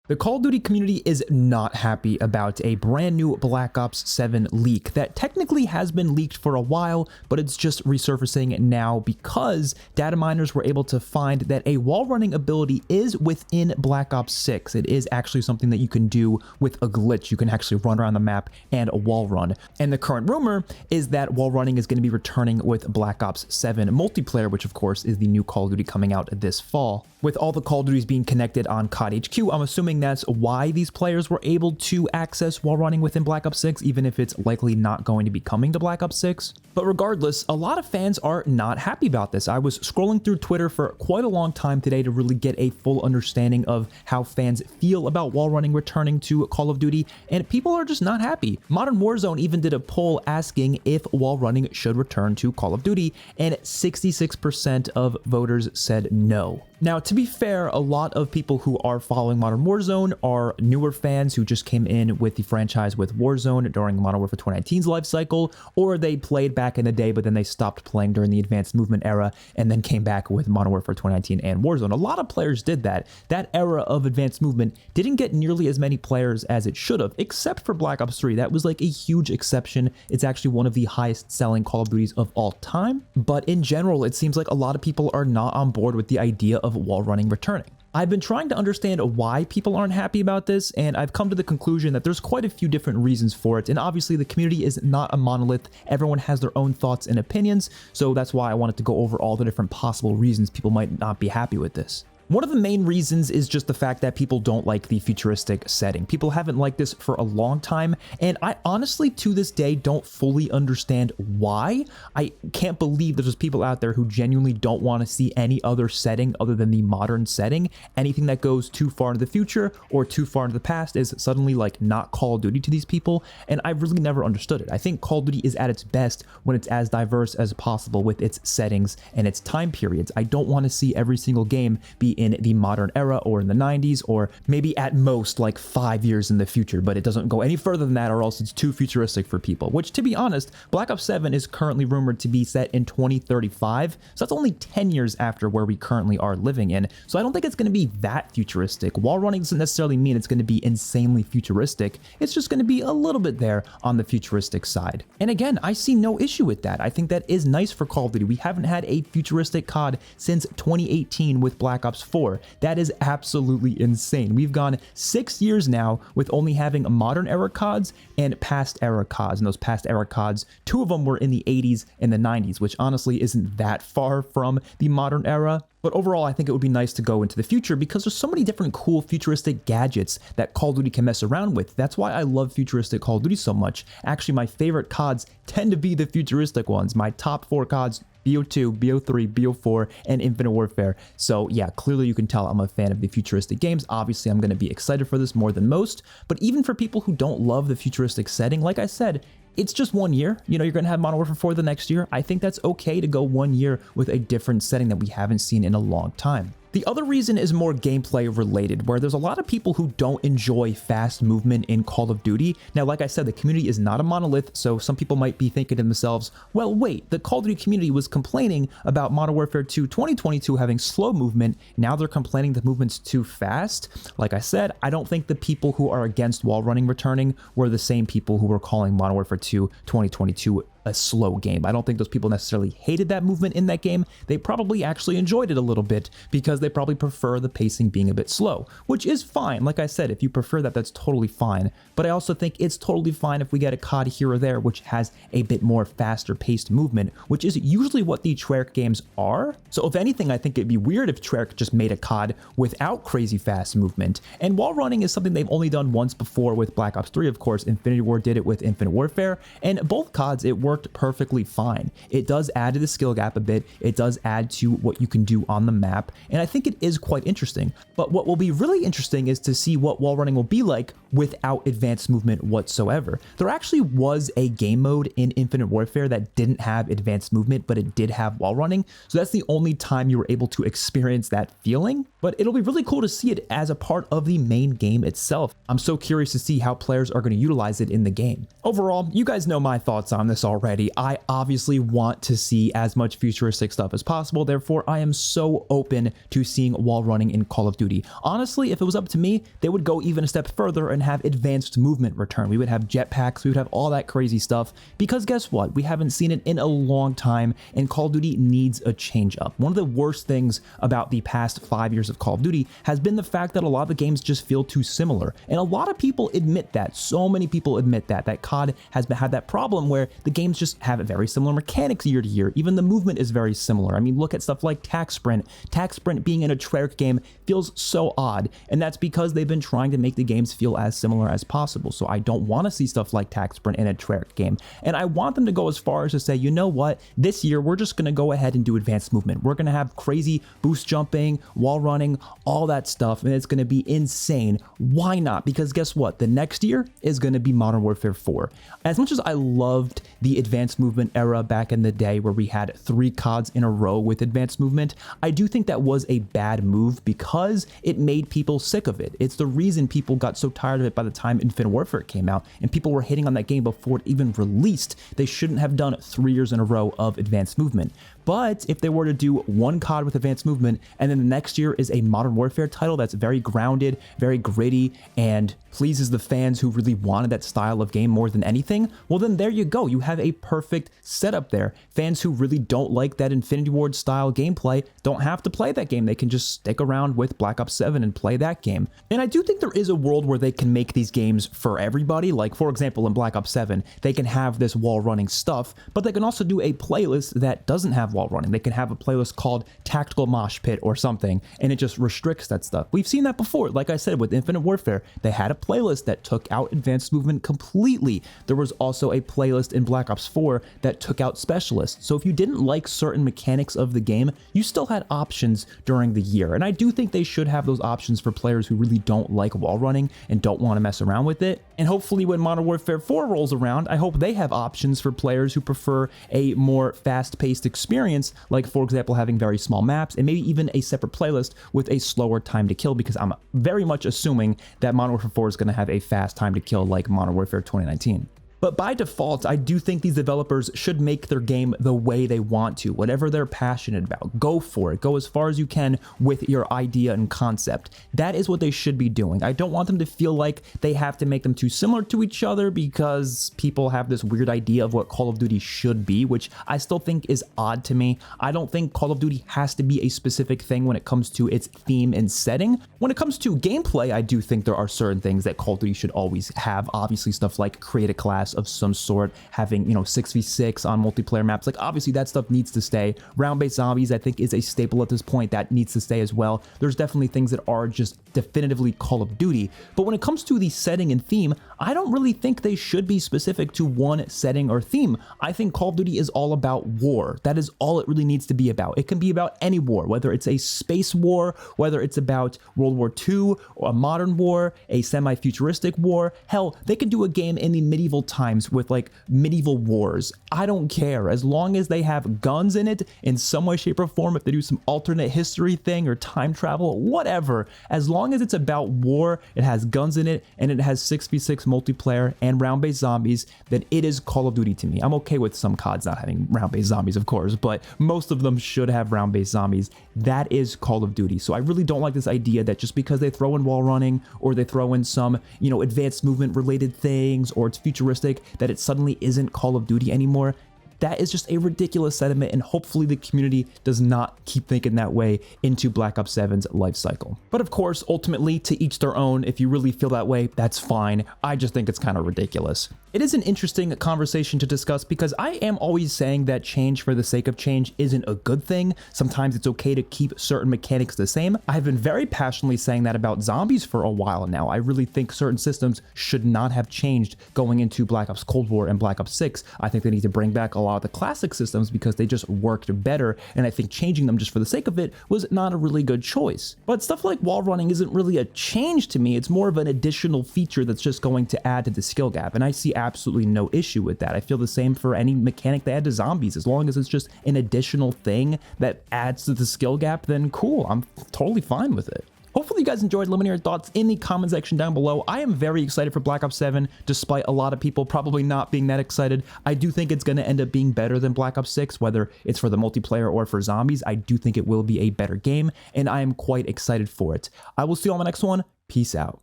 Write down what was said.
The Call of Duty community is not happy about a brand new Black Ops 7 leak that technically has been leaked for a while, but it's just resurfacing now because data miners were able to find that a wall running ability is within Black Ops 6. It is actually something that you can do with a glitch. You can actually run around the map and a wall run. And the current rumor is that wall running is going to be returning with Black Ops 7 Multiplayer, which of course is the new Call of Duty coming out this fall. With all the Call of Duties being connected on COD HQ, I'm assuming that's why these players were able to access wall running within Black Ops 6, even if it's likely not going to be coming to Black Ops 6. But regardless, a lot of fans are not happy about this. I was scrolling through Twitter for quite a long time today to really get a full understanding of how fans feel about wall running returning to Call of Duty, and people are just not happy. Modern Warzone even did a poll asking if wall running should return to Call of Duty, and 66% of voters said no. Now, to be fair, a lot of people who are following Modern Warzone are newer fans who just came in with the franchise with Warzone during Modern Warfare 2019's life cycle, or they played back in the day, but then they stopped playing during the Advanced Movement era and then came back with Modern Warfare 2019 and Warzone. A lot of players did that. That era of Advanced Movement didn't get nearly as many players as it should have, except for Black Ops 3. That was like a huge exception. It's actually one of the highest selling Call of Duties of all time. But in general, it seems like a lot of people are not on board with the idea of wall running returning. I've been trying to understand why people aren't happy about this, and I've come to the conclusion that there's quite a few different reasons for it, and obviously the community is not a monolith. Everyone has their own thoughts and opinions, so that's why I wanted to go over all the different possible reasons people might not be happy with this. One of the main reasons is just the fact that people don't like the futuristic setting. People haven't liked this for a long time, and I honestly, to this day, don't fully understand why. I can't believe there's people out there who genuinely don't want to see any other setting other than the modern setting. Anything that goes too far into the future or too far into the past is suddenly like not Call of Duty to these people, and I've really never understood it. I think Call of Duty is at its best when it's as diverse as possible with its settings and its time periods. I don't want to see every single game be in the modern era or in the 90s, or maybe at most like 5 years in the future, but it doesn't go any further than that, or else it's too futuristic for people, which, to be honest, Black Ops 7 is currently rumored to be set in 2035, so that's only 10 years after where we currently are living in, so I don't think it's going to be that futuristic. Wall running doesn't necessarily mean it's going to be insanely futuristic, it's just going to be a little bit there on the futuristic side. And again, I see no issue with that. I think that is nice for Call of Duty. We haven't had a futuristic COD since 2018 with Black Ops 4. That is absolutely insane. We've gone 6 years now with only having modern era CODs and past era CODs. And those past era CODs, 2 of them were in the 80s and the 90s, which honestly isn't that far from the modern era. But overall, I think it would be nice to go into the future because there's so many different cool futuristic gadgets that Call of Duty can mess around with. That's why I love futuristic Call of Duty so much. Actually, my favorite CODs tend to be the futuristic ones. My top 4 CODs: BO2, BO3, BO4, and Infinite Warfare. So yeah, clearly you can tell I'm a fan of the futuristic games. Obviously, I'm going to be excited for this more than most. But even for people who don't love the futuristic setting, like I said, it's just 1 year. You know, you're going to have Modern Warfare 4 the next year. I think that's okay to go 1 year with a different setting that we haven't seen in a long time. The other reason is more gameplay related, where there's a lot of people who don't enjoy fast movement in Call of Duty. Now, like I said, the community is not a monolith, so some people might be thinking to themselves, well, wait, the Call of Duty community was complaining about Modern Warfare 2 2022 having slow movement. Now they're complaining the movement's too fast. Like I said, I don't think the people who are against wall running returning were the same people who were calling Modern Warfare 2 2022 a slow game. I don't think those people necessarily hated that movement in that game. They probably actually enjoyed it a little bit because they probably prefer the pacing being a bit slow, which is fine. Like I said, if you prefer that, that's totally fine. But I also think it's totally fine if we get a COD here or there which has a bit more faster paced movement, which is usually what the Treyarch games are. So if anything, I think it'd be weird if Treyarch just made a COD without crazy fast movement. And wall running is something they've only done once before with Black Ops 3, of course. Infinity War did it with Infinite Warfare, and both CODs, it worked perfectly fine. It does add to the skill gap a bit. It does add to what you can do on the map, and I think it is quite interesting. But what will be really interesting is to see what wall running will be like without advanced movement whatsoever. There actually was a game mode in Infinite Warfare that didn't have advanced movement, but it did have wall running, so that's the only time you were able to experience that feeling. But it'll be really cool to see it as a part of the main game itself. I'm so curious to see how players are going to utilize it in the game. Overall, you guys know my thoughts on this already. already. I obviously want to see as much futuristic stuff as possible. Therefore, I am so open to seeing wall running in Call of Duty. Honestly, if it was up to me, they would go even a step further and have advanced movement return. We would have jetpacks, we would have all that crazy stuff, because guess what? We haven't seen it in a long time, and Call of Duty needs a change up. One of the worst things about the past 5 years of Call of Duty has been the fact that a lot of the games just feel too similar, and a lot of people admit that. So many people admit that COD has had that problem where the games just have very similar mechanics year to year. Even the movement is very similar. I mean, look at stuff like Tac Sprint. Tac Sprint being in a Treyarch game feels so odd, and that's because they've been trying to make the games feel as similar as possible. So I don't want to see stuff like Tac Sprint in a Treyarch game, and I want them to go as far as to say, you know what, this year we're just going to go ahead and do advanced movement. We're going to have crazy boost jumping, wall running, all that stuff, and it's going to be insane. Why not? Because guess what? The next year is going to be Modern Warfare 4. As much as I loved the advanced movement era back in the day where we had 3 CODs in a row with advanced movement, I do think that was a bad move because it made people sick of it. It's the reason people got so tired of it by the time Infinite Warfare came out, and people were hating on that game before it even released. They shouldn't have done 3 years in a row of advanced movement. But if they were to do 1 COD with advanced movement, and then the next year is a Modern Warfare title that's very grounded, very gritty, and pleases the fans who really wanted that style of game more than anything, well then there you go. You have a perfect setup there. Fans who really don't like that Infinity Ward style gameplay don't have to play that game. They can just stick around with Black Ops 7 and play that game. And I do think there is a world where they can make these games for everybody. Like, for example, in Black Ops 7, they can have this wall running stuff, but they can also do a playlist that doesn't have wall running. They can have a playlist called Tactical Mosh Pit or something, and it just restricts that stuff. We've seen that before. Like I said, with Infinite Warfare, they had a playlist that took out advanced movement completely. There was also a playlist in Black Ops 4 that took out specialists. So if you didn't like certain mechanics of the game, you still had options during the year. And I do think they should have those options for players who really don't like wall running and don't want to mess around with it. And hopefully when Modern Warfare 4 rolls around, I hope they have options for players who prefer a more fast-paced experience, like for example having very small maps and maybe even a separate playlist with a slower time to kill, because I'm very much assuming that Modern Warfare 4 is going to have a fast time to kill like Modern Warfare 2019. But by default, I do think these developers should make their game the way they want to, whatever they're passionate about. Go for it. Go as far as you can with your idea and concept. That is what they should be doing. I don't want them to feel like they have to make them too similar to each other because people have this weird idea of what Call of Duty should be, which I still think is odd to me. I don't think Call of Duty has to be a specific thing when it comes to its theme and setting. When it comes to gameplay, I do think there are certain things that Call of Duty should always have. Obviously, stuff like create a class of some sort, having 6v6 on multiplayer maps, like obviously that stuff needs to stay. Round-based zombies I think is a staple at this point. That needs to stay as well. There's definitely things that are just definitively Call of Duty, but when it comes to the setting and theme, I don't really think they should be specific to one setting or theme. I think Call of Duty is all about war. That is all it really needs to be about. It can be about any war, whether it's a space war, whether it's about World War II or a modern war, a semi-futuristic war. Hell, they could do a game in the medieval times with like medieval wars. I don't care, as long as they have guns in it in some way, shape, or form. If they do some alternate history thing or time travel, whatever, as long as it's about war, it has guns in it, and it has 6v6 multiplayer and round-based zombies, then it is Call of Duty to me. I'm okay with some CODs not having round-based zombies, of course, but most of them should have round-based zombies. That is Call of Duty. So I really don't like this idea that just because they throw in wall running or they throw in some advanced movement related things, or it's futuristic, that it suddenly isn't Call of Duty anymore. That is just a ridiculous sentiment, and hopefully the community does not keep thinking that way into Black Ops 7's life cycle. But of course, ultimately, to each their own. If you really feel that way, that's fine. I just think it's kind of ridiculous. It is an interesting conversation to discuss because I am always saying that change for the sake of change isn't a good thing. Sometimes it's okay to keep certain mechanics the same. I have been very passionately saying that about zombies for a while now. I really think certain systems should not have changed going into Black Ops Cold War and Black Ops 6. I think they need to bring back a lot of the classic systems because they just worked better, and I think changing them just for the sake of it was not a really good choice. But stuff like wall running isn't really a change to me. It's more of an additional feature that's just going to add to the skill gap, and I see absolutely no issue with that. I feel the same for any mechanic they add to zombies. As long as it's just an additional thing that adds to the skill gap, then cool, I'm totally fine with it. Hopefully you guys enjoyed. Let me know your thoughts in the comment section down below. I am very excited for Black Ops 7, despite a lot of people probably not being that excited. I do think it's going to end up being better than Black Ops 6, whether it's for the multiplayer or for zombies. I do think it will be a better game, and I am quite excited for it. I will see you on the next one. Peace out.